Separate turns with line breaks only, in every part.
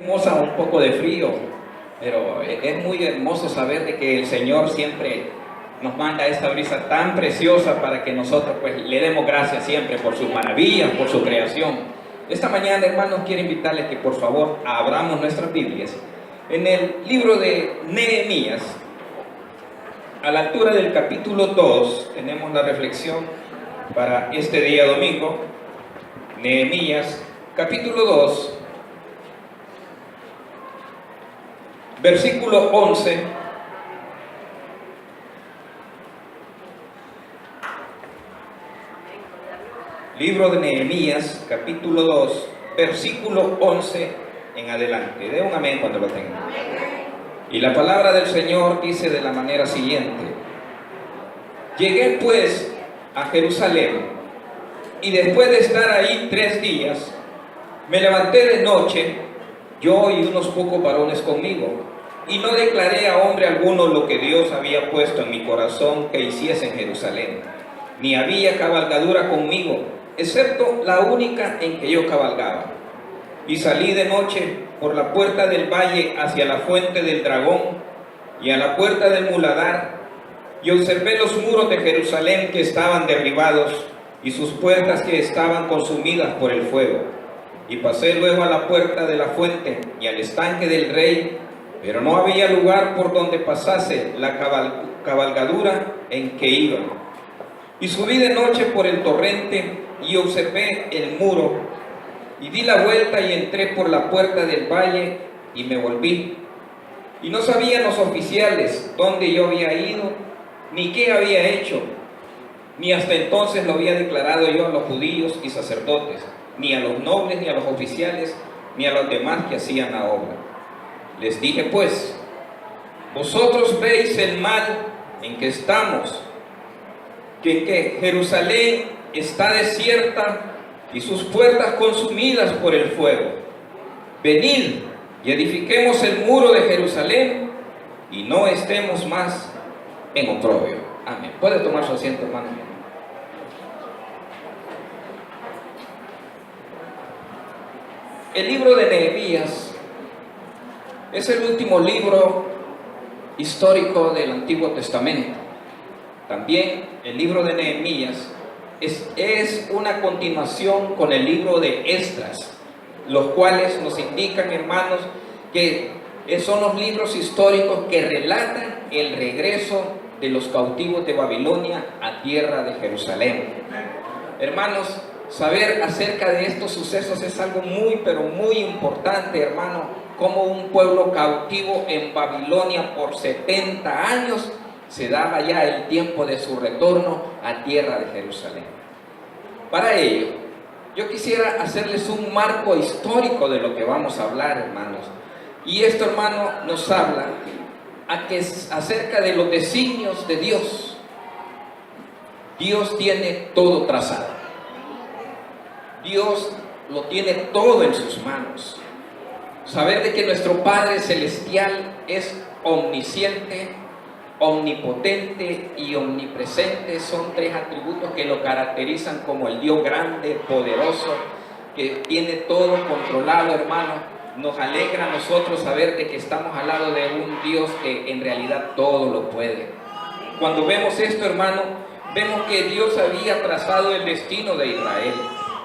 Hermosa, un poco de frío, pero es muy hermoso saber de que el Señor siempre nos manda esta brisa tan preciosa para que nosotros pues le demos gracias siempre por sus maravillas, por su creación. Esta mañana, hermanos, quiero invitarles que por favor abramos nuestras Biblias en el libro de Nehemías. A la altura del capítulo 2 tenemos la reflexión para este día domingo. Nehemías, capítulo 2. Versículo 11, libro de Nehemías, capítulo 2, versículo 11 en adelante. Dé un amén cuando lo tenga. Y la palabra del Señor dice de la manera siguiente: Llegué pues a Jerusalén, y después de estar ahí 3 días, me levanté de noche, yo y unos pocos varones conmigo, y no declaré a hombre alguno lo que Dios había puesto en mi corazón que hiciese en Jerusalén, ni había cabalgadura conmigo, excepto la única en que yo cabalgaba. Y salí de noche por la puerta del valle hacia la fuente del dragón y a la puerta del muladar, y observé los muros de Jerusalén que estaban derribados y sus puertas que estaban consumidas por el fuego. Y pasé luego a la puerta de la fuente y al estanque del rey, pero no había lugar por donde pasase la cabalgadura en que iba. Y subí de noche por el torrente y observé el muro, y di la vuelta y entré por la puerta del valle y me volví. Y no sabían los oficiales dónde yo había ido, ni qué había hecho, ni hasta entonces lo había declarado yo a los judíos y sacerdotes, ni a los nobles, ni a los oficiales, ni a los demás que hacían la obra. Les dije pues: vosotros veis el mal en que estamos, que Jerusalén está desierta y sus puertas consumidas por el fuego. Venid y edifiquemos el muro de Jerusalén y no estemos más en oprobio. Amén. Puede tomar su asiento, hermano. El libro de Nehemías es el último libro histórico del Antiguo Testamento. También el libro de Nehemías es una continuación con el libro de Esdras, los cuales nos indican, hermanos, que son los libros históricos que relatan el regreso de los cautivos de Babilonia a tierra de Jerusalén. Hermanos, saber acerca de estos sucesos es algo muy, pero muy importante, hermano, como un pueblo cautivo en Babilonia por 70 años, se daba ya el tiempo de su retorno a tierra de Jerusalén. Para ello, yo quisiera hacerles un marco histórico de lo que vamos a hablar, hermanos. Y esto, hermano, nos habla acerca de los designios de Dios. Dios tiene todo trazado. Dios lo tiene todo en sus manos. Saber de que nuestro Padre Celestial es omnisciente, omnipotente y omnipresente son 3 atributos que lo caracterizan como el Dios grande, poderoso, que tiene todo controlado, hermano. Nos alegra a nosotros saber de que estamos al lado de un Dios que en realidad todo lo puede. Cuando vemos esto, hermano, vemos que Dios había trazado el destino de Israel.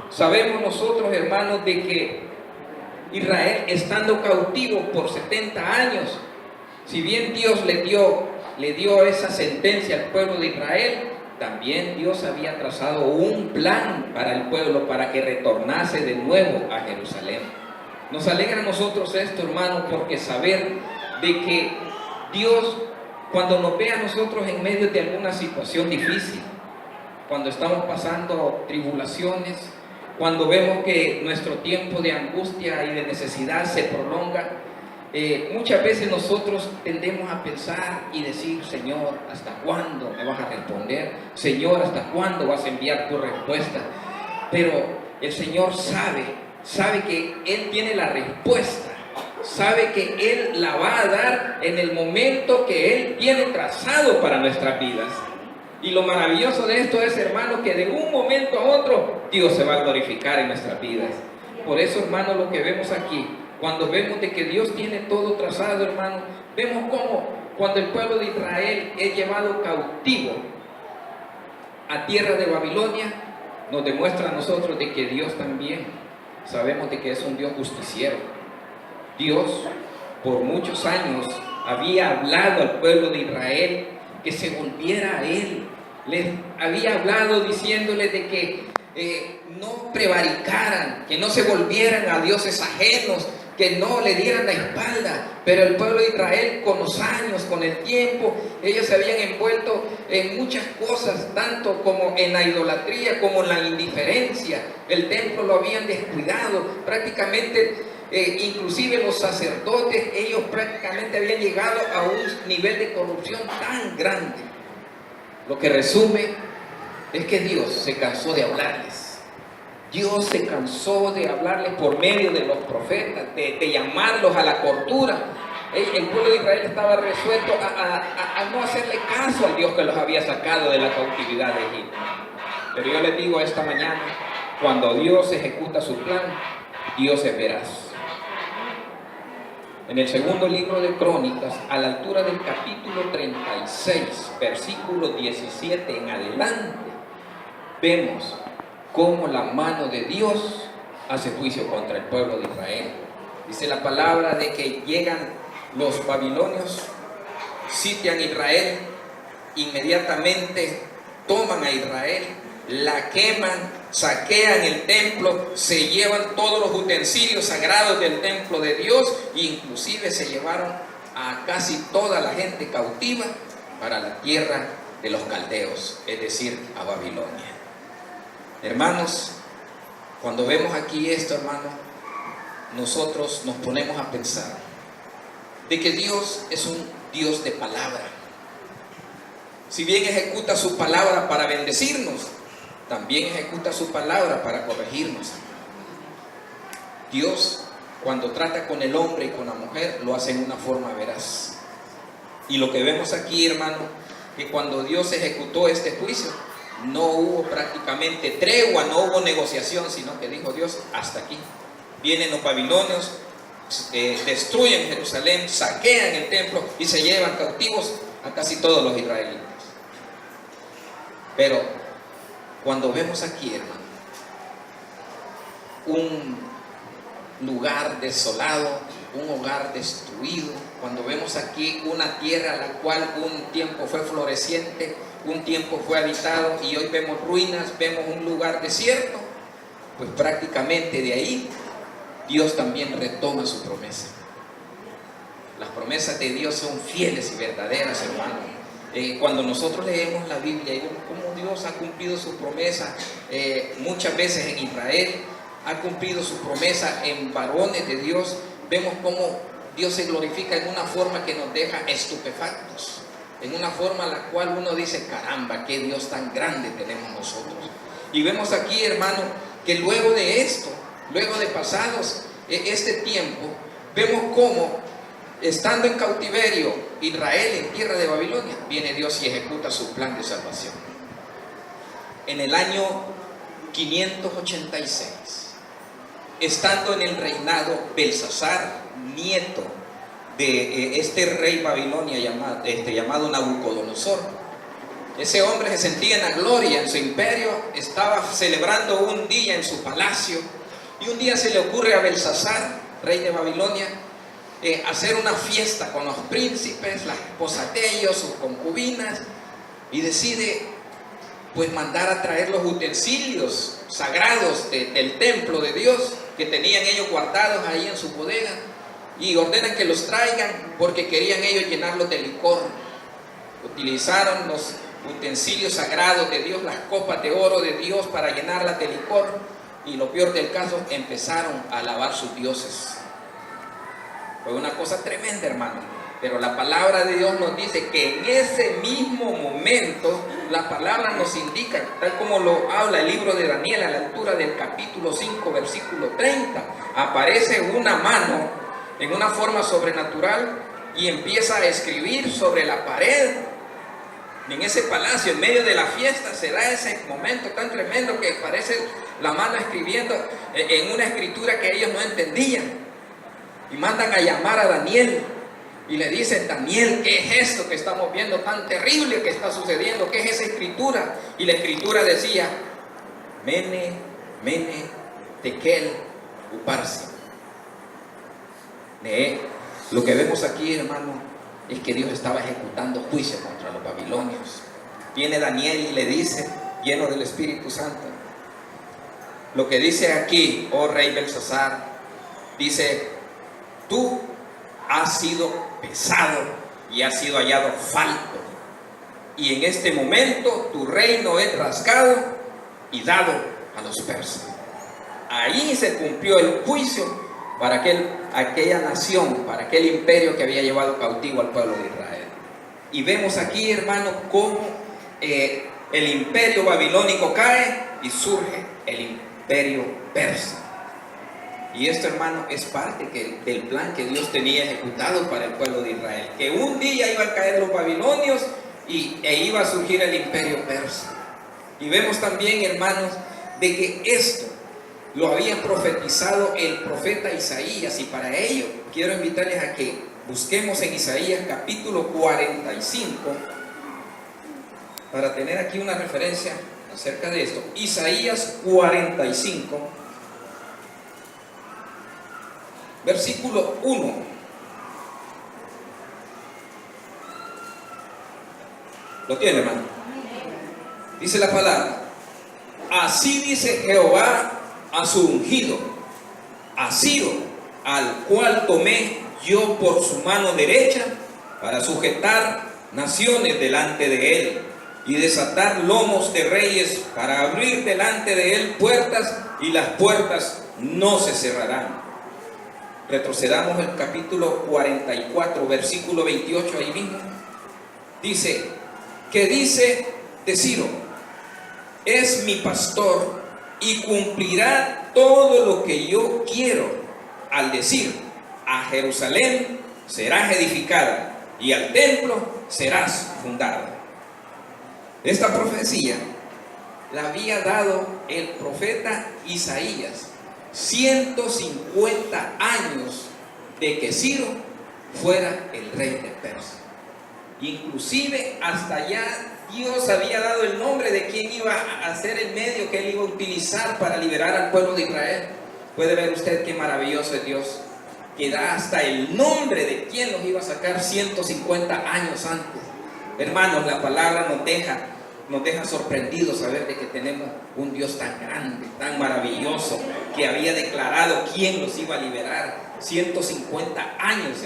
Sabemos nosotros, hermanos, de que Israel, estando cautivo por 70 años, si bien Dios le dio esa sentencia al pueblo de Israel, también Dios había trazado un plan para el pueblo para que retornase de nuevo a Jerusalén. Nos alegra a nosotros esto, hermano, porque saber de que Dios, cuando nos ve a nosotros en medio de alguna situación difícil, cuando estamos pasando tribulaciones, cuando vemos que nuestro tiempo de angustia y de necesidad se prolonga, muchas veces nosotros tendemos a pensar y decir: Señor, ¿hasta cuándo me vas a responder? Señor, ¿hasta cuándo vas a enviar tu respuesta? Pero el Señor sabe que Él tiene la respuesta, sabe que Él la va a dar en el momento que Él tiene trazado para nuestras vidas. Y lo maravilloso de esto es, hermano, que de un momento a otro Dios se va a glorificar en nuestras vidas. Por eso, hermano, lo que vemos aquí cuando vemos de que Dios tiene todo trazado, hermano, vemos cómo cuando el pueblo de Israel es llevado cautivo a tierra de Babilonia, nos demuestra a nosotros de que Dios también sabemos de que es un Dios justiciero. Dios por muchos años había hablado al pueblo de Israel que se volviera a Él. Les había hablado diciéndoles de que no prevaricaran, que no se volvieran a dioses ajenos, que no le dieran la espalda. Pero el pueblo de Israel, con los años, con el tiempo, ellos se habían envuelto en muchas cosas, tanto como en la idolatría como en la indiferencia. El templo lo habían descuidado, prácticamente inclusive los sacerdotes, ellos prácticamente habían llegado a un nivel de corrupción tan grande. Lo que resume es que Dios se cansó de hablarles. Dios se cansó de hablarles por medio de los profetas, de llamarlos a la cordura. El pueblo de Israel estaba resuelto a no hacerle caso al Dios que los había sacado de la cautividad de Egipto. Pero yo les digo esta mañana, cuando Dios ejecuta su plan, Dios es veraz. En el segundo libro de Crónicas, a la altura del capítulo 36, versículo 17 en adelante, vemos cómo la mano de Dios hace juicio contra el pueblo de Israel. Dice la palabra de que llegan los babilonios, sitian Israel, inmediatamente toman a Israel, la queman, saquean el templo, se llevan todos los utensilios sagrados del templo de Dios e inclusive se llevaron a casi toda la gente cautiva para la tierra de los caldeos, es decir, a Babilonia. Hermanos, cuando vemos aquí esto, hermano, nosotros nos ponemos a pensar de que Dios es un Dios de palabra. Si bien ejecuta su palabra para bendecirnos, también ejecuta su palabra para corregirnos. Dios, cuando trata con el hombre y con la mujer, lo hace en una forma veraz. Y lo que vemos aquí, hermano, que cuando Dios ejecutó este juicio, no hubo prácticamente tregua, no hubo negociación, sino que dijo Dios, hasta aquí. Vienen los babilonios, destruyen Jerusalén, saquean el templo y se llevan cautivos a casi todos los israelitas. Pero cuando vemos aquí, hermano, un lugar desolado, un hogar destruido, cuando vemos aquí una tierra la cual un tiempo fue floreciente, un tiempo fue habitado y hoy vemos ruinas, vemos un lugar desierto, pues prácticamente de ahí Dios también retoma su promesa. Las promesas de Dios son fieles y verdaderas, hermano. Cuando nosotros leemos la Biblia y vemos cómo Dios ha cumplido su promesa muchas veces en Israel, ha cumplido su promesa en varones de Dios, vemos cómo Dios se glorifica en una forma que nos deja estupefactos, en una forma en la cual uno dice, caramba, qué Dios tan grande tenemos nosotros. Y vemos aquí, hermano, que luego de esto, luego de pasados este tiempo, vemos cómo estando en cautiverio Israel en tierra de Babilonia, viene Dios y ejecuta su plan de salvación. En el año 586, estando en el reinado Belsasar, nieto de este rey Babilonia llamado Nabucodonosor, ese hombre se sentía en la gloria en su imperio, estaba celebrando un día en su palacio, y un día se le ocurre a Belsasar, rey de Babilonia, hacer una fiesta con los príncipes, las esposas de ellos, sus concubinas, y decide pues mandar a traer los utensilios sagrados del templo de Dios que tenían ellos guardados ahí en su bodega, y ordenan que los traigan porque querían ellos llenarlos de licor. Utilizaron los utensilios sagrados de Dios, las copas de oro de Dios, para llenarlas de licor, y lo peor del caso, empezaron a alabar sus dioses. Fue una cosa tremenda, hermano. Pero la palabra de Dios nos dice que en ese mismo momento, la palabra nos indica, tal como lo habla el libro de Daniel a la altura del capítulo 5, versículo 30, aparece una mano en una forma sobrenatural y empieza a escribir sobre la pared. En ese palacio, en medio de la fiesta, se da ese momento tan tremendo que parece la mano escribiendo en una escritura que ellos no entendían. y mandan a llamar a Daniel y le dicen: Daniel, ¿qué es esto que estamos viendo tan terrible que está sucediendo? ¿Qué es esa escritura? Y la escritura decía: Mene, Mene, Tekel, Uparsin. Lo que vemos aquí, hermano, es que Dios estaba ejecutando juicio contra los babilonios. Viene Daniel y le dice, lleno del Espíritu Santo, lo que dice aquí: oh rey Belsasar, dice: tú has sido pesado y has sido hallado falto, y en este momento tu reino es rasgado y dado a los persas. Ahí se cumplió el juicio para aquella nación, para aquel imperio que había llevado cautivo al pueblo de Israel. Y vemos aquí, hermano, cómo el imperio babilónico cae y surge el imperio persa. Y esto, hermano, es parte del plan que Dios tenía ejecutado para el pueblo de Israel, que un día iban a caer los babilonios e iba a surgir el imperio persa. Y vemos también, hermanos, de que esto lo había profetizado el profeta Isaías, y para ello quiero invitarles a que busquemos en Isaías capítulo 45 para tener aquí una referencia acerca de esto. Isaías 45, versículo 1. ¿Lo tiene, hermano? Dice la palabra: así dice Jehová a su ungido, a Ciro, al cual tomé yo por su mano derecha para sujetar naciones delante de él y desatar lomos de reyes, para abrir delante de él puertas, y las puertas no se cerrarán. Retrocedamos el capítulo 44, versículo 28, ahí mismo. Dice, que dice de Ciro: es mi pastor y cumplirá todo lo que yo quiero, al decir: a Jerusalén serás edificada y al templo serás fundada. Esta profecía la había dado el profeta Isaías 150 años de que Ciro fuera el rey de Persia. Inclusive hasta allá Dios había dado el nombre de quién iba a ser el medio que él iba a utilizar para liberar al pueblo de Israel. Puede ver usted qué maravilloso es Dios, que da hasta el nombre de quién los iba a sacar 150 años antes. Hermanos, la palabra nos deja sorprendidos saber de que tenemos un Dios tan grande, tan maravilloso, que había declarado quién los iba a liberar 150 años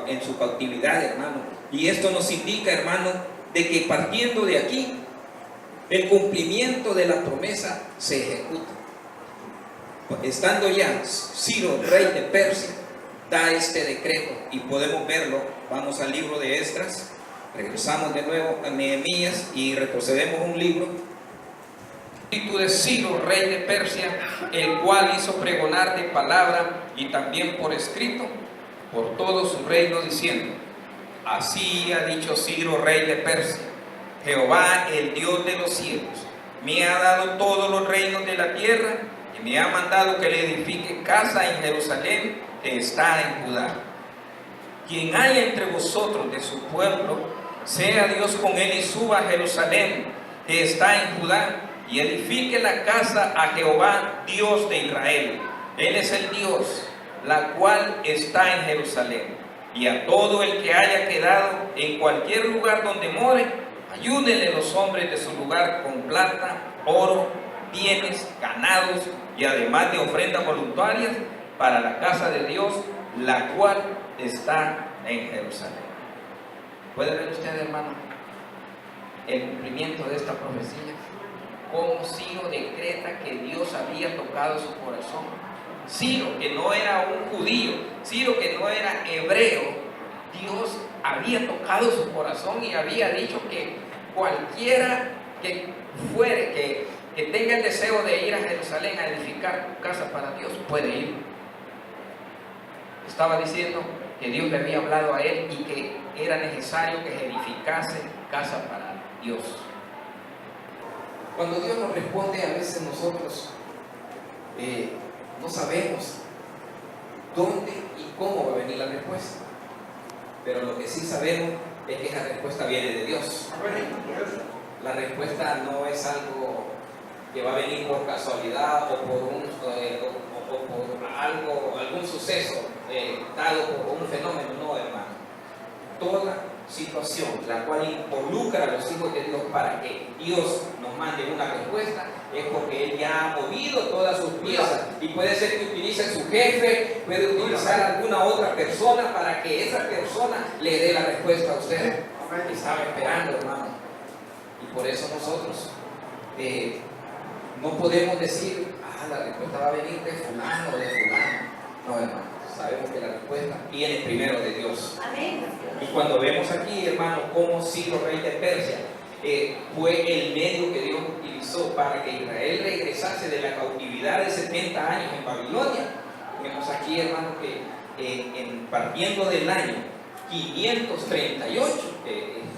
en su cautividad, hermano. Y esto nos indica, hermano, de que partiendo de aquí, el cumplimiento de la promesa se ejecuta. Estando ya Ciro, rey de Persia, da este decreto y podemos verlo. Vamos al libro de Esdras, regresamos de nuevo a Nehemías y retrocedemos un libro. Espíritu de Ciro, rey de Persia, el cual hizo pregonar de palabra y también por escrito por todo su reino, diciendo: así ha dicho Ciro, rey de Persia: Jehová, el Dios de los cielos, me ha dado todos los reinos de la tierra y me ha mandado que le edifique casa en Jerusalén, que está en Judá. Quien haya entre vosotros de su pueblo, sea Dios con él y suba a Jerusalén, que está en Judá, y edifique la casa a Jehová, Dios de Israel. Él es el Dios, la cual está en Jerusalén. Y a todo el que haya quedado en cualquier lugar donde more, ayúdenle los hombres de su lugar con plata, oro, bienes, ganados, y además de ofrendas voluntarias para la casa de Dios, la cual está en Jerusalén. ¿Puede ver usted, hermano, el cumplimiento de esta profecía? Cómo Ciro decreta que Dios había tocado su corazón. Ciro, que no era un judío, Ciro, que no era hebreo, Dios había tocado su corazón y había dicho que cualquiera que fuere, que tenga el deseo de ir a Jerusalén a edificar casa para Dios, puede ir. Estaba diciendo que Dios le había hablado a él y que era necesario que edificase casa para Dios. Cuando Dios nos responde, a veces nosotros no sabemos dónde y cómo va a venir la respuesta. Pero lo que sí sabemos es que esa respuesta viene de Dios. La respuesta no es algo que va a venir por casualidad o por algún suceso dado por un fenómeno, no, hermano. Toda situación la cual involucra a los hijos de Dios para que Dios nos mande una respuesta es porque Él ya ha movido todas sus piezas, y puede ser que utilice su jefe, puede utilizar alguna otra persona para que esa persona le dé la respuesta a usted. Estaba esperando, hermano, y por eso nosotros no podemos decir, la respuesta va a venir de fulano o de fulano. No, hermano, sabemos que la respuesta viene primero de Dios. Amén. Y cuando vemos aquí, hermano, cómo Ciro, rey de Persia, fue el medio que Dios utilizó para que Israel regresase de la cautividad de 70 años en Babilonia. Vemos aquí, hermano, que partiendo del año 538,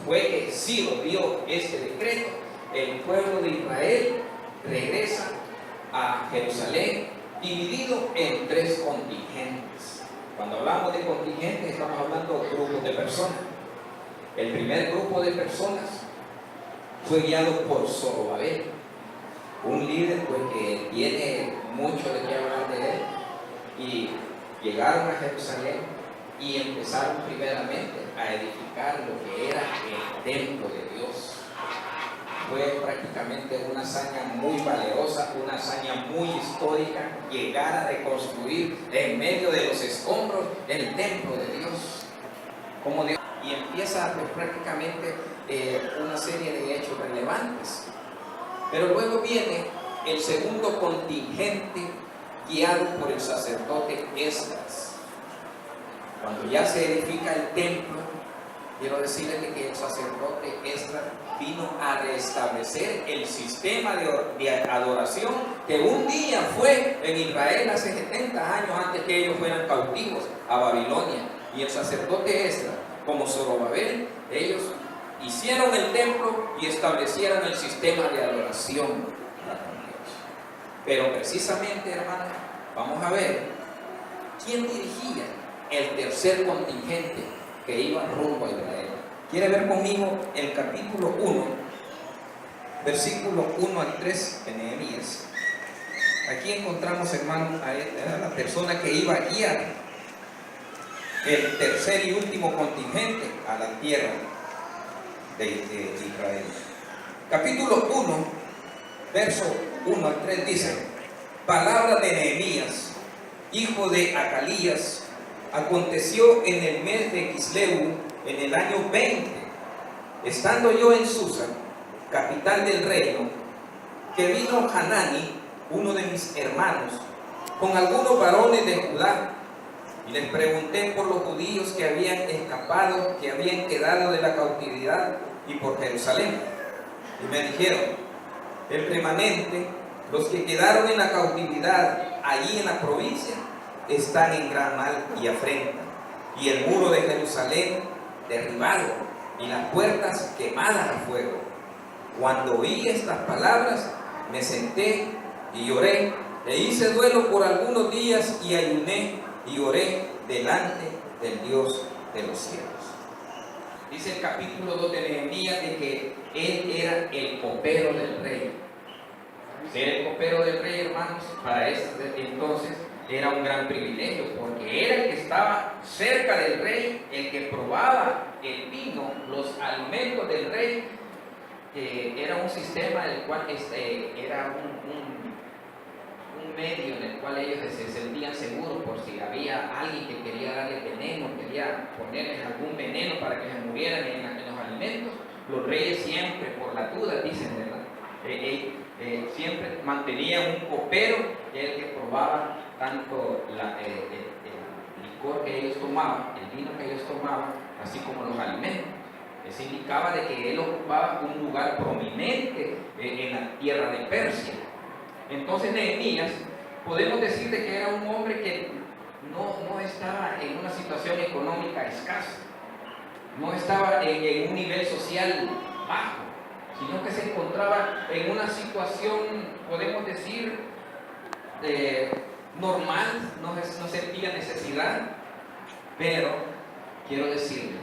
fue que Ciro dio este decreto, el pueblo de Israel regresa a Jerusalén dividido en 3 contingentes. Cuando hablamos de contingentes, estamos hablando de grupos de personas. El primer grupo de personas fue guiado por Zorobabel, un líder pues que tiene mucho de qué hablar de él, y llegaron a Jerusalén y empezaron primeramente a edificar lo que era el templo de Dios. Fue prácticamente una hazaña muy valerosa, una hazaña muy histórica, llegar a reconstruir en medio de los escombros el templo de Dios. Como Dios, y empieza pues, prácticamente una serie de hechos relevantes. Pero luego viene el segundo contingente guiado por el sacerdote Esdras. Cuando ya se edifica el templo, quiero decirles que el sacerdote Esdras vino a restablecer el sistema de adoración que un día fue en Israel hace 70 años antes que ellos fueran cautivos a Babilonia. Y el sacerdote Esdras, como Zorobabel, ellos hicieron el templo y establecieron el sistema de adoración para Dios. Pero precisamente, hermano, vamos a ver quién dirigía el tercer contingente que iba rumbo a Israel. ¿Quiere ver conmigo el capítulo 1, versículo 1 al 3 de Nehemías? Aquí encontramos, hermano, a la persona que iba a guiar el tercer y último contingente a la tierra de Israel. Capítulo 1, verso 1 al 3 dice: palabra de Nehemías, hijo de Acalías. Aconteció en el mes de Kisleu, en el año 20, estando yo en Susa, capital del reino, que vino Hanani, uno de mis hermanos, con algunos varones de Judá, y les pregunté por los judíos que habían escapado, que habían quedado de la cautividad, y por Jerusalén. Y me dijeron: el remanente, los que quedaron en la cautividad allí en la provincia, están en gran mal y afrenta, y el muro de Jerusalén derribado, y las puertas quemadas a fuego. Cuando oí estas palabras, me senté y lloré, e hice duelo por algunos días, y ayuné y oré delante del Dios de los cielos. Dice el capítulo 2 de Nehemías de que él era el copero del rey. Ser el copero del rey, hermanos, para ese entonces era un gran privilegio, porque era el que estaba cerca del rey, el que probaba el vino, los alimentos del rey. Era un sistema del cual era un medio en el cual ellos se sentían seguros por si había alguien que quería darle veneno, quería ponerles algún veneno para que se murieran en los alimentos. Los reyes siempre, por la duda, dicen, ¿verdad? Siempre mantenían un copero, el que probaba tanto el licor que ellos tomaban, el vino que ellos tomaban, así como los alimentos. Eso indicaba de que él ocupaba un lugar prominente en la tierra de Persia. Entonces Nehemías, podemos decir de que era un hombre que no estaba en una situación económica escasa, no estaba en un nivel social bajo, sino que se encontraba en una situación, podemos decir, normal, no sentía necesidad, Pero quiero decirle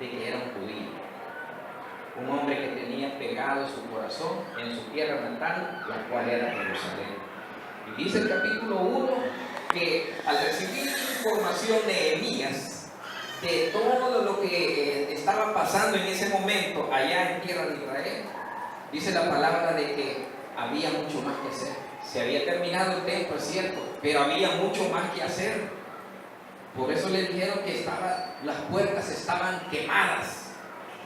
de que era un judío, un hombre que tenía pegado su corazón en su tierra natal, la cual era Jerusalén. Y dice el capítulo 1 que al recibir información de Nehemías de todo lo que estaba pasando en ese momento allá en tierra de Israel, dice la palabra de que había mucho más que hacer. Se había terminado el templo, es cierto, pero había mucho más que hacer. Por eso le dijeron que las puertas estaban quemadas,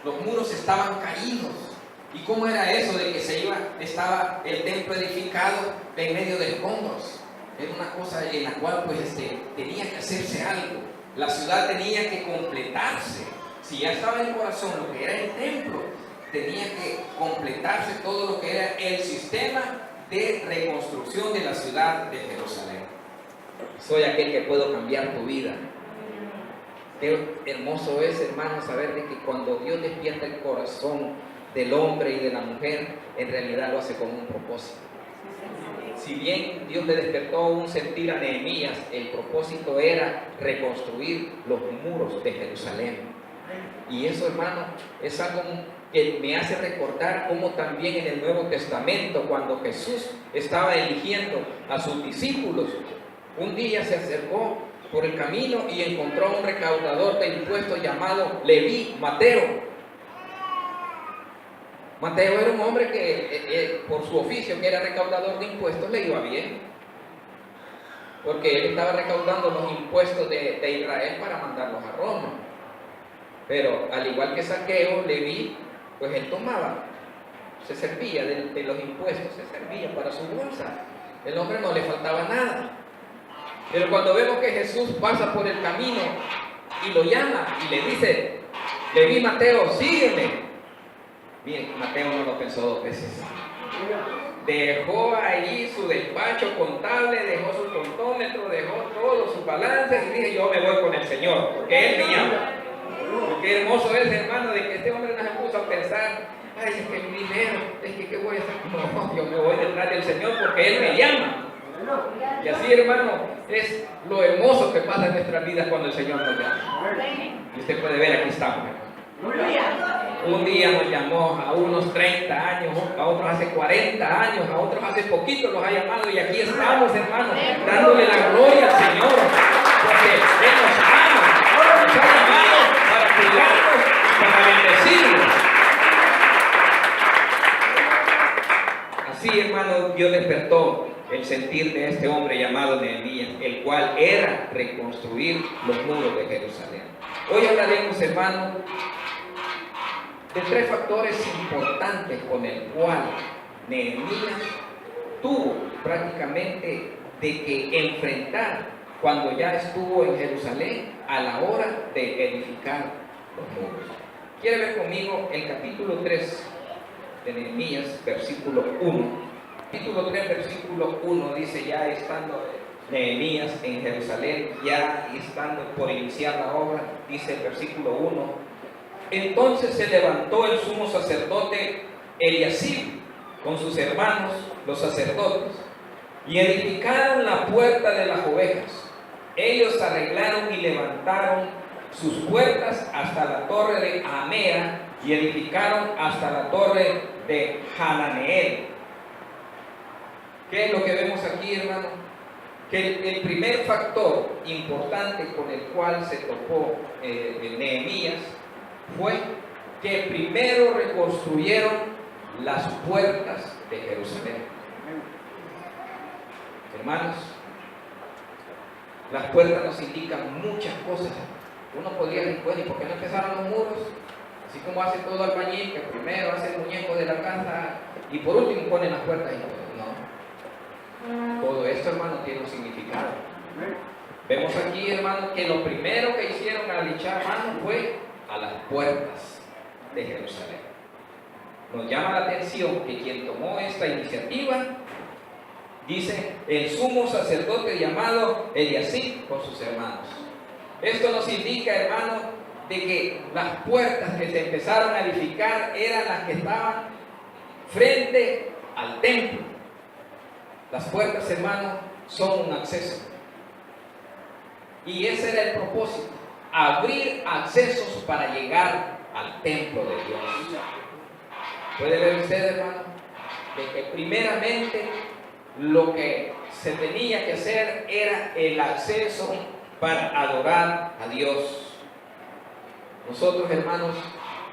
los muros estaban caídos. ¿Y cómo era eso de que estaba el templo edificado en medio de escombros? Era una cosa en la cual tenía que hacerse algo. La ciudad tenía que completarse. Si ya estaba en el corazón lo que era el templo, tenía que completarse todo lo que era el sistema de reconstrucción de la ciudad de Jerusalén. Soy aquel que puedo cambiar tu vida. Qué hermoso es, hermano, saber de que cuando Dios despierta el corazón del hombre y de la mujer, en realidad lo hace con un propósito. Si bien Dios le despertó un sentir a Nehemías, el propósito era reconstruir los muros de Jerusalén. Y eso, hermano, es algo que me hace recordar cómo también en el Nuevo Testamento, cuando Jesús estaba eligiendo a sus discípulos, un día se acercó por el camino y encontró a un recaudador de impuestos llamado Leví, Mateo. Mateo era un hombre que por su oficio, que era recaudador de impuestos, le iba bien, porque él estaba recaudando los impuestos de Israel para mandarlos a Roma. Pero al igual que Zaqueo, Leví, pues él tomaba, se servía de los impuestos, se servía para su bolsa. El hombre no le faltaba nada. Pero cuando vemos que Jesús pasa por el camino y lo llama y le dice: Leví, Mateo, sígueme. Bien, Mateo no lo pensó dos veces. Dejó ahí su despacho contable, dejó su contómetro, dejó todo, su balance, y dije: yo me voy con el Señor, porque Él me llama. Qué hermoso es, hermano, de que este hombre nos puso a pensar: ay, es que mi dinero, es que ¿qué voy a hacer? No, yo me voy detrás del Señor porque Él me llama. Y así, hermano, es lo hermoso que pasa en nuestras vidas cuando el Señor nos llama. Y usted puede ver, aquí estamos, hermano. Un día nos llamó a unos 30 años, a otros hace 40 años, a otros hace poquito los ha llamado, y aquí estamos, hermano, dándole la gloria al Señor, porque Él nos ama, nos ha llamado para cuidarnos, para bendecirnos. Así, hermano, Dios despertó el sentir de este hombre llamado Nehemías, el cual era reconstruir los muros de Jerusalén. Hoy hablaremos, hermano, de tres factores importantes con el cual Nehemías tuvo prácticamente de que enfrentar cuando ya estuvo en Jerusalén a la hora de edificar los muros. ¿Quiere ver conmigo el capítulo 3 de Nehemías, versículo 1? Capítulo 3, versículo 1 dice: ya estando Nehemías en Jerusalén, ya estando por iniciar la obra, dice el versículo 1: entonces se levantó el sumo sacerdote Eliasib con sus hermanos los sacerdotes y edificaron la puerta de las ovejas. Ellos arreglaron y levantaron sus puertas hasta la torre de Amea y edificaron hasta la torre de Hananeel. ¿Qué es lo que vemos aquí, hermano? Que el primer factor importante con el cual se topó Nehemías fue que primero reconstruyeron las puertas de Jerusalén. Hermanos, las puertas nos indican muchas cosas. Uno podría decir: bueno, ¿y por qué no empezaron los muros? Así como hace todo albañil, que primero hace el muñeco de la casa y por último pone las puertas y todo. No. Todo esto, hermano, tiene un significado. Vemos aquí, hermano, que lo primero que hicieron al echar mano fue a las puertas de Jerusalén. Nos llama la atención que quien tomó esta iniciativa, dice, el sumo sacerdote llamado Eliasib con sus hermanos. Esto nos indica, hermano, de que las puertas que se empezaron a edificar eran las que estaban frente al templo. Las puertas, hermano, son un acceso. Y ese era el propósito, abrir accesos para llegar al templo de Dios. ¿Puede ver usted, hermano? De que primeramente lo que se tenía que hacer era el acceso para adorar a Dios. Nosotros, hermanos,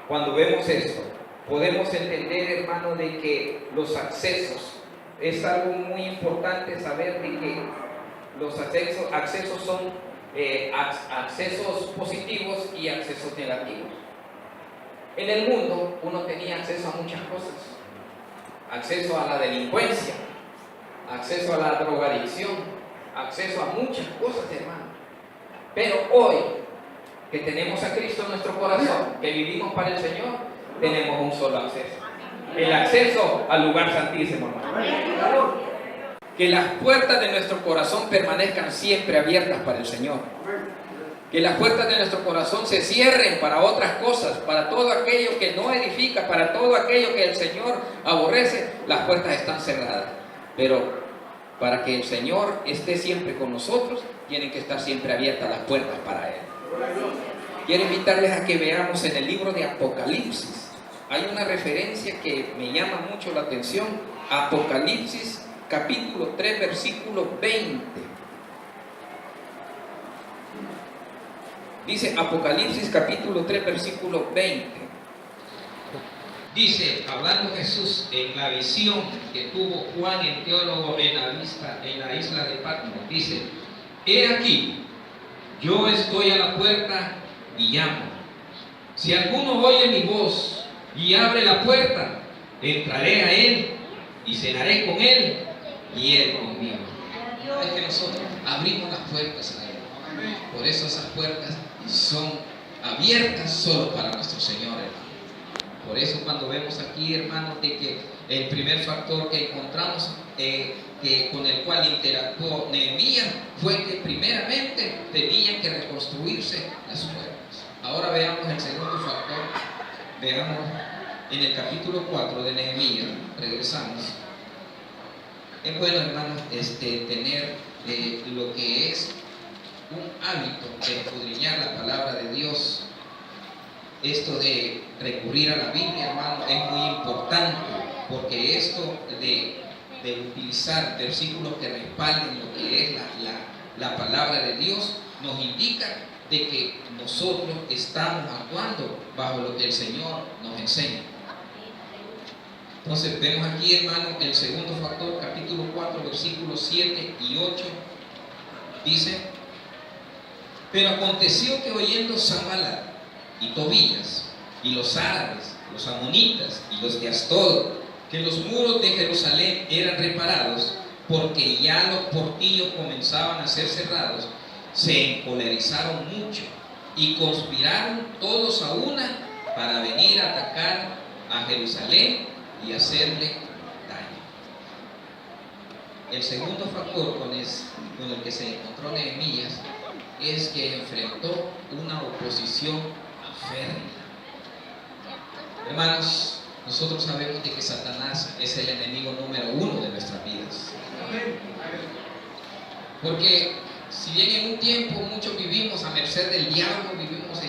cuando vemos esto, podemos entender, hermano, de que los accesos es algo muy importante saber de que los accesos son accesos positivos y accesos negativos. En el mundo uno tenía acceso a muchas cosas, acceso a la delincuencia, acceso a la drogadicción, acceso a muchas cosas, hermano. Pero hoy que tenemos a Cristo en nuestro corazón, que vivimos para el Señor, tenemos un solo acceso: el acceso al lugar santísimo, hermano. Que las puertas de nuestro corazón permanezcan siempre abiertas para el Señor. Que las puertas de nuestro corazón se cierren para otras cosas, para todo aquello que no edifica, para todo aquello que el Señor aborrece. Las puertas están cerradas. Pero para que el Señor esté siempre con nosotros, tienen que estar siempre abiertas las puertas para Él. Quiero invitarles a que veamos en el libro de Apocalipsis. Hay una referencia que me llama mucho la atención. Apocalipsis capítulo 3, versículo 20. Dice Apocalipsis capítulo 3, versículo 20. Dice, hablando Jesús en la visión que tuvo Juan el teólogo en la isla de Patmos, dice: he aquí, yo estoy a la puerta y llamo. Si alguno oye mi voz y abre la puerta, entraré a él y cenaré con él y él conmigo. Es que nosotros abrimos las puertas a él. Por eso esas puertas son abiertas solo para nuestro Señor, hermano. Por eso cuando vemos aquí, hermanos, de que el primer factor que encontramos con el cual interactuó Nehemías fue que primeramente tenían que reconstruirse las puertas. Ahora veamos el segundo factor. Veamos en el capítulo 4 de Nehemías. Regresamos. Es bueno, hermanos, tener lo que es un hábito de escudriñar la palabra de Dios. Esto de recurrir a la Biblia, hermano, es muy importante, porque esto de utilizar versículos que respalden lo que es la palabra de Dios nos indica de que nosotros estamos actuando bajo lo que el Señor nos enseña. Entonces vemos aquí, hermano, el segundo factor, capítulo 4, versículos 7 y 8, dice: pero aconteció que oyendo Sanballat y Tobías y los árabes, los amonitas y los de Asdod, que los muros de Jerusalén eran reparados, porque ya los portillos comenzaban a ser cerrados, se encolerizaron mucho y conspiraron todos a una para venir a atacar a Jerusalén y hacerle daño. El segundo factor con el que se encontró Nehemías es que enfrentó una oposición férrea. Hermanos, nosotros sabemos de que Satanás es el enemigo número 1 de nuestras vidas. Porque si bien en un tiempo muchos vivimos a merced del diablo, vivimos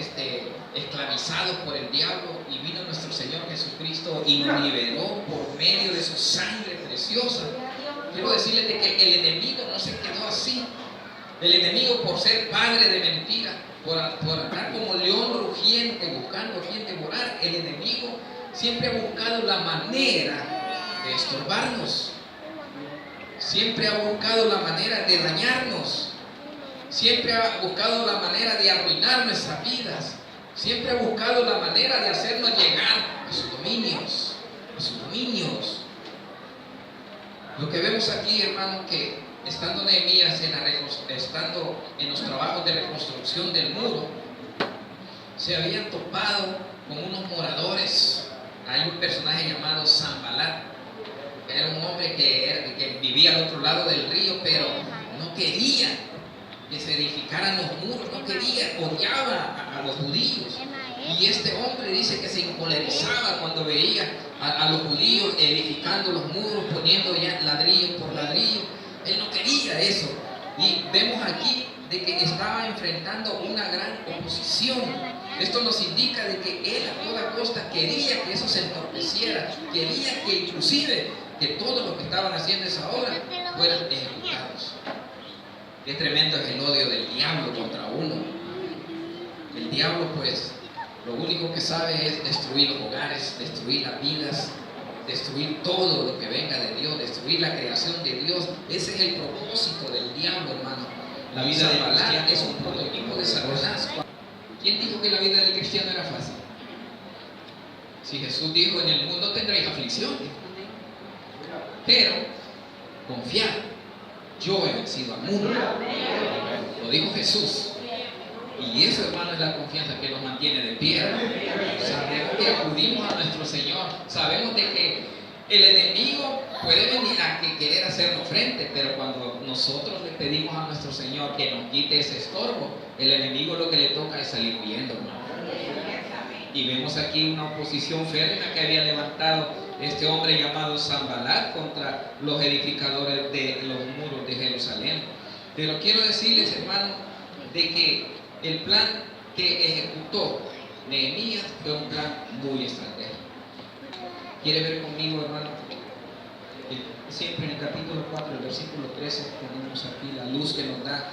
esclavizados por el diablo, y vino nuestro Señor Jesucristo y nos liberó por medio de su sangre preciosa, quiero decirles de que el enemigo no se quedó así. El enemigo, por ser padre de mentira, por andar como león rugiente buscando a quien devorar, el enemigo siempre ha buscado la manera de estorbarnos, siempre ha buscado la manera de dañarnos, siempre ha buscado la manera de arruinar nuestras vidas, siempre ha buscado la manera de hacernos llegar a sus dominios, Lo que vemos aquí, hermano, que estando Nehemías estando en los trabajos de reconstrucción del muro, se habían topado con unos moradores. Hay un personaje llamado Sanballat, que era un hombre que vivía al otro lado del río, pero no quería que se edificaran los muros, no quería, odiaba a los judíos. Y este hombre dice que se encolerizaba cuando veía a los judíos edificando los muros, poniendo ya ladrillo por ladrillo. Él no quería eso. Y vemos aquí
de que estaba enfrentando una gran oposición. Esto nos indica de que él a toda costa quería que eso se entorpeciera, quería que inclusive que todo lo que estaban haciendo esa hora fueran ejecutados. Qué tremendo es el odio del diablo contra uno. El diablo, pues, lo único que sabe es destruir los hogares, destruir las vidas, destruir todo lo que venga de Dios, destruir la creación de Dios. Ese es el propósito del diablo, hermano. La vida de Balaam es un prototipo de Satanás. ¿Quién dijo que la vida del cristiano era fácil? Si Jesús dijo, en el mundo tendréis aflicción, pero confiad, yo he vencido al mundo. Lo dijo Jesús. Y eso, hermano, es la confianza que nos mantiene de pie. Sabemos que acudimos a nuestro Señor. Sabemos de que el enemigo puede venir a querer hacernos frente, pero cuando nosotros le pedimos a nuestro Señor que nos quite ese estorbo, el enemigo lo que le toca es salir huyendo, hermano. Y vemos aquí una oposición férrea que había levantado este hombre llamado Sanbalat contra los edificadores de los muros de Jerusalén. Pero quiero decirles, hermano, de que el plan que ejecutó Nehemías fue un plan muy estratégico. ¿Quiere ver conmigo, hermano? Siempre en el capítulo 4, el versículo 13, tenemos aquí la luz que nos da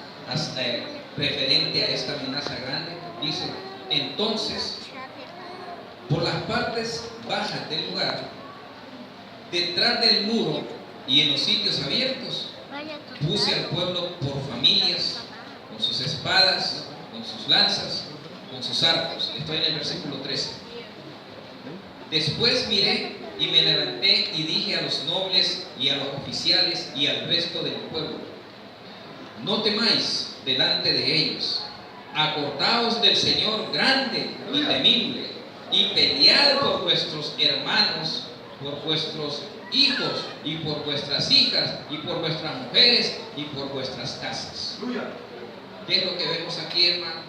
referente a esta amenaza grande. Dice, entonces, por las partes bajas del lugar, detrás del muro y en los sitios abiertos, puse al pueblo por familias, con sus espadas, con sus lanzas, con sus arcos. Estoy en el versículo 13. Después miré y me levanté y dije a los nobles y a los oficiales y al resto del pueblo, no temáis delante de ellos, acordaos del Señor grande y temible, y pelead por vuestros hermanos, por vuestros hijos y por vuestras hijas y por vuestras mujeres y por vuestras casas. ¿Qué es lo que vemos aquí, hermano?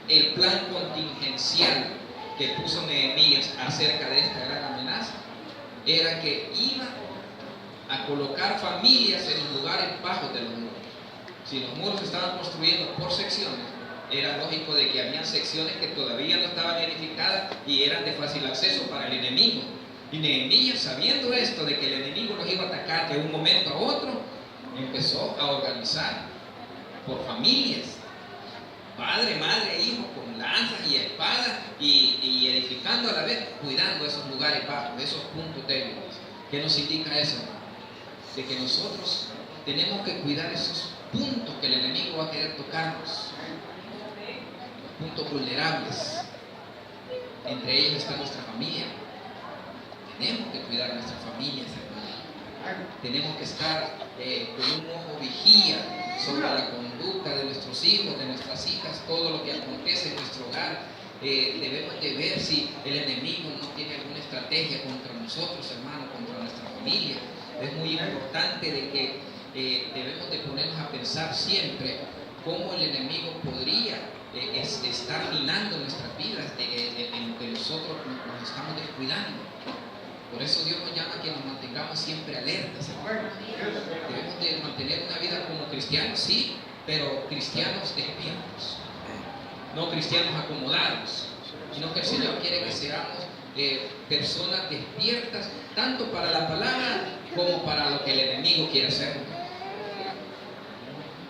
El plan contingencial que puso Nehemías acerca de esta gran amenaza era que iba a colocar familias en los lugares bajos de los muros. Si los muros se estaban construyendo por secciones, era lógico de que habían secciones que todavía no estaban edificadas y eran de fácil acceso para el enemigo. Y Nehemías, sabiendo esto de que el enemigo los iba a atacar de un momento a otro, empezó a organizar por familias, padre, madre, hijo, con lanzas y espadas y edificando a la vez, cuidando esos lugares bajos, esos puntos débiles. ¿Qué nos indica eso, hermano? De que nosotros tenemos que cuidar esos puntos que el enemigo va a querer tocarnos, puntos vulnerables. Entre ellos está nuestra familia. Tenemos que cuidar a nuestras familias, hermano. Tenemos que estar con un ojo vigía sobre la conducta de nuestros hijos, de nuestras hijas, todo lo que acontece en nuestro hogar. Debemos de ver si el enemigo no tiene alguna estrategia contra nosotros, hermano, contra nuestra familia. Es muy importante de que debemos de ponernos a pensar siempre cómo el enemigo podría estar minando nuestras vidas en lo que nosotros nos estamos descuidando. Por eso Dios nos llama a que nos mantengamos siempre alertas, hermano. Debemos de mantener una vida como cristianos, sí, pero cristianos despiertos, no cristianos acomodados, sino que el Señor quiere que seamos personas despiertas, tanto para la palabra como para lo que el enemigo quiere hacer.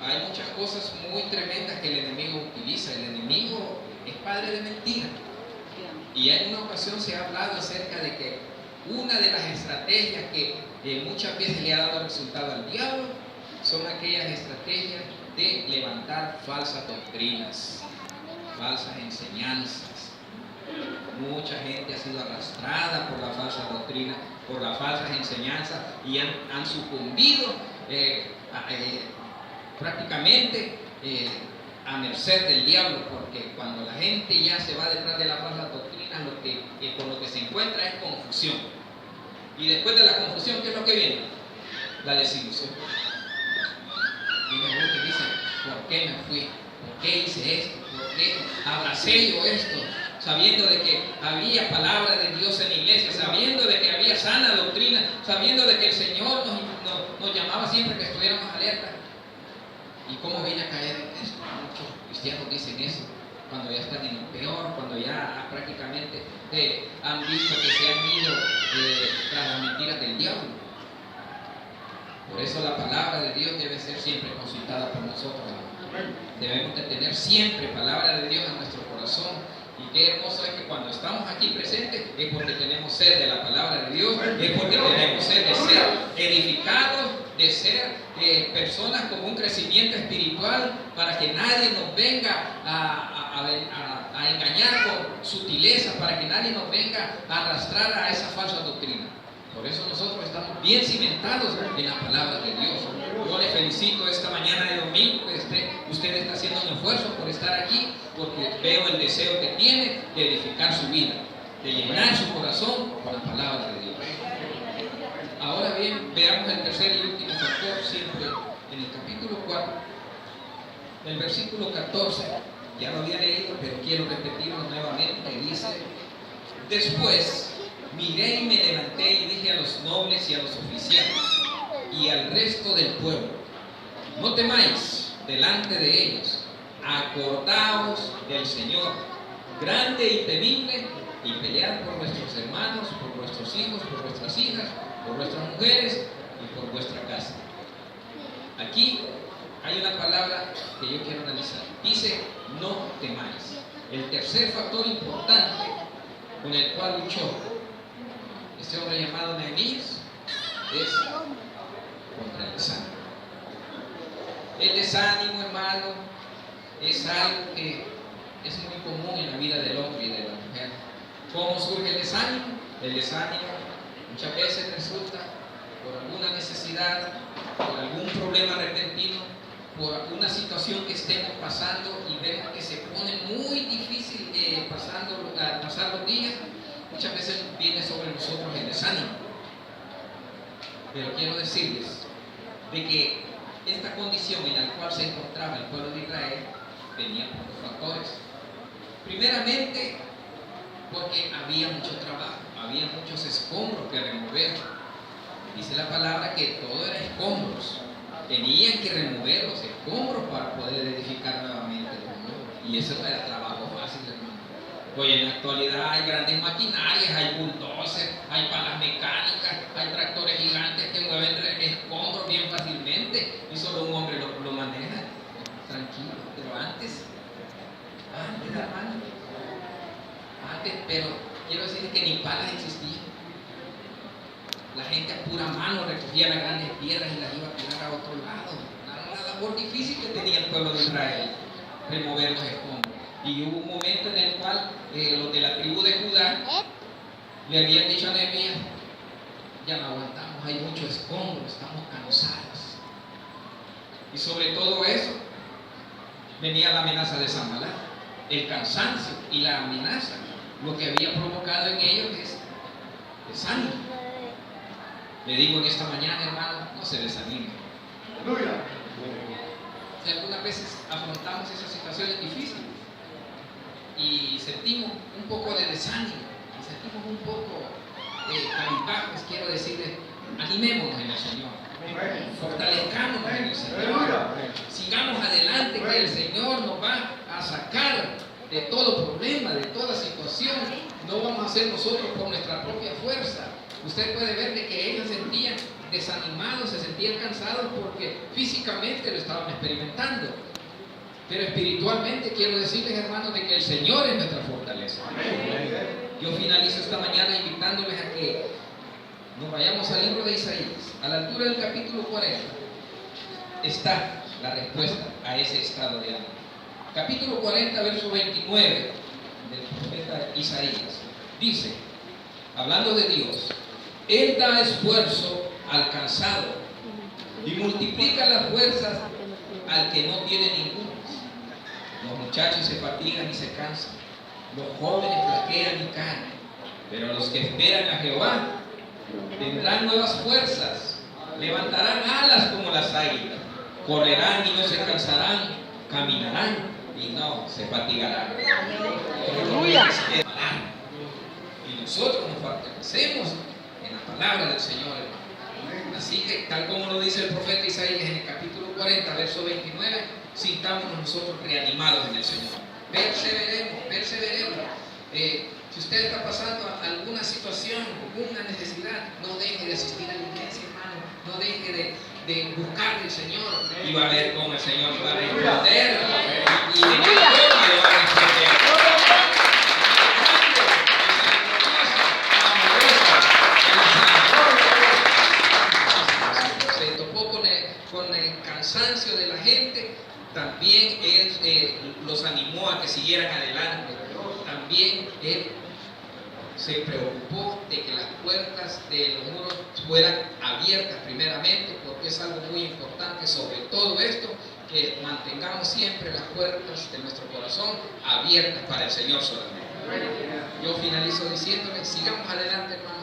Hay muchas cosas muy tremendas que el enemigo utiliza. El enemigo es padre de mentira. Y en una ocasión se ha hablado acerca de que una de las estrategias que muchas veces le ha dado resultado al diablo son aquellas estrategias de levantar falsas doctrinas, falsas enseñanzas. Mucha gente ha sido arrastrada por la falsa doctrina, por las falsas enseñanzas y han sucumbido prácticamente a merced del diablo, porque cuando la gente ya se va detrás de la falsa doctrina, con lo que se encuentra es confusión. Y después de la confusión, ¿qué es lo que viene? La desilusión. Y me dicen, ¿por qué me fui? ¿Por qué hice esto? ¿Por qué abracé yo esto? Sabiendo de que había palabra de Dios en la iglesia, sabiendo de que había sana doctrina, sabiendo de que el Señor nos llamaba siempre que estuviéramos alerta. ¿Y cómo vine a caer en esto? cristianos dicen eso cuando ya están en lo peor, cuando ya prácticamente han visto que se han ido tras las mentiras del diablo. Por eso la palabra de Dios debe ser siempre consultada por nosotros. Debemos de tener siempre palabra de Dios en nuestro corazón. Y qué hermoso es que cuando estamos aquí presentes es porque tenemos sed de la palabra de Dios, es porque tenemos sed de ser edificados, de ser personas con un crecimiento espiritual, para que nadie nos venga a engañar con sutileza, para que nadie nos venga a arrastrar a esa falsa doctrina. Por eso nosotros estamos bien cimentados en la palabra de Dios. Yo le felicito esta mañana de domingo que usted está haciendo un esfuerzo por estar aquí, porque veo el deseo que tiene de edificar su vida, de llenar su corazón con la palabra de Dios. Ahora bien, veamos el tercer y último factor, siempre en el capítulo 4, el versículo 14. Ya lo había leído, pero quiero repetirlo nuevamente. Dice: después miré y me levanté y dije a los nobles y a los oficiales y al resto del pueblo: no temáis delante de ellos, acordaos del Señor, grande y temible, y pelead por vuestros hermanos, por vuestros hijos, por vuestras hijas, por vuestras mujeres y por vuestra casa. Aquí hay una palabra que yo quiero analizar. Dice: no temáis. El tercer factor importante con el cual luchó este hombre llamado Nehemías es contra el desánimo. El desánimo, hermano, es algo que es muy común en la vida del hombre y de la mujer. ¿Cómo surge el desánimo? El desánimo muchas veces resulta por alguna necesidad, por algún problema repentino, por alguna situación que estemos pasando y vemos que se pone muy difícil pasar los días. Muchas veces viene sobre nosotros el desánimo. Pero quiero decirles de que esta condición en la cual se encontraba el pueblo de Israel venía por dos factores. Primeramente, porque había mucho trabajo, había muchos escombros que remover. Dice la palabra que todo era escombros. Tenían que remover los escombros para poder edificar nuevamente el mundo. Y eso no era trabajo fácil, hermano. Hoy en la actualidad hay grandes maquinarias, hay bulldozers, hay palas mecánicas, hay tractores gigantes que mueven escombros bien fácilmente y solo un hombre lo maneja. Tranquilo, pero antes, hermano, pero quiero decir que ni palas existían. La gente a pura mano recogía las grandes piedras y las iba a tirar a otro lado. Una labor difícil que tenía el pueblo de Israel, remover los escombros. Y hubo un momento en el cual los de la tribu de Judá le habían dicho a Nehemías: ya no aguantamos, hay mucho escombro, estamos cansados. Y sobre todo eso venía la amenaza de Sanballat, el cansancio y la amenaza, lo que había provocado en ellos es desánimo. Le digo en esta mañana, hermano, no se desanime. Si algunas veces afrontamos esas situaciones difíciles y sentimos un poco de desánimo, y sentimos un poco cabizbajos, quiero decirles, animémonos en el Señor, fortalezcámonos en el Señor, sigamos adelante, que el Señor nos va a sacar de todo problema, de toda situación. No vamos a hacer nosotros por nuestra propia fuerza. Usted puede ver de que ellos se sentían desanimados, se sentían cansados porque físicamente lo estaban experimentando. Pero espiritualmente quiero decirles, hermanos, de que el Señor es nuestra fortaleza. Yo finalizo esta mañana invitándoles a que nos vayamos al libro de Isaías. A la altura del capítulo 40 está la respuesta a ese estado de ánimo. Capítulo 40, verso 29 del profeta Isaías. Dice, hablando de Dios: Él da esfuerzo al cansado y multiplica las fuerzas al que no tiene ninguna. Los muchachos se fatigan y se cansan, los jóvenes flaquean y caen, pero los que esperan a Jehová tendrán nuevas fuerzas, levantarán alas como las águilas, correrán y no se cansarán, caminarán y no se fatigarán. Y nosotros nos fortalecemos en la palabra del Señor, hermano. Así que, tal como lo dice el profeta Isaías en el capítulo 40, verso 29, sintámonos nosotros reanimados en el Señor. Perseveremos, perseveremos. Si usted está pasando alguna situación, alguna necesidad, no deje de asistir a la iglesia, hermano. No deje de buscar al Señor, y va a ver cómo el Señor le va a responder, y en el gloria le va a responder. Se topó con el cansancio de la gente. También Él los animó a que siguieran adelante. También Él se preocupó de que las puertas de los muros fueran abiertas primeramente, porque es algo muy importante sobre todo esto, que mantengamos siempre las puertas de nuestro corazón abiertas para el Señor solamente. Yo finalizo diciéndole, sigamos adelante, hermano.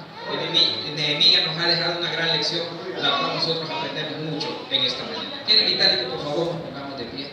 Nehemías nos ha dejado una gran lección, la cual nosotros aprendemos mucho en esta mañana. Quiero invitarle que por favor nos pongamos de pie.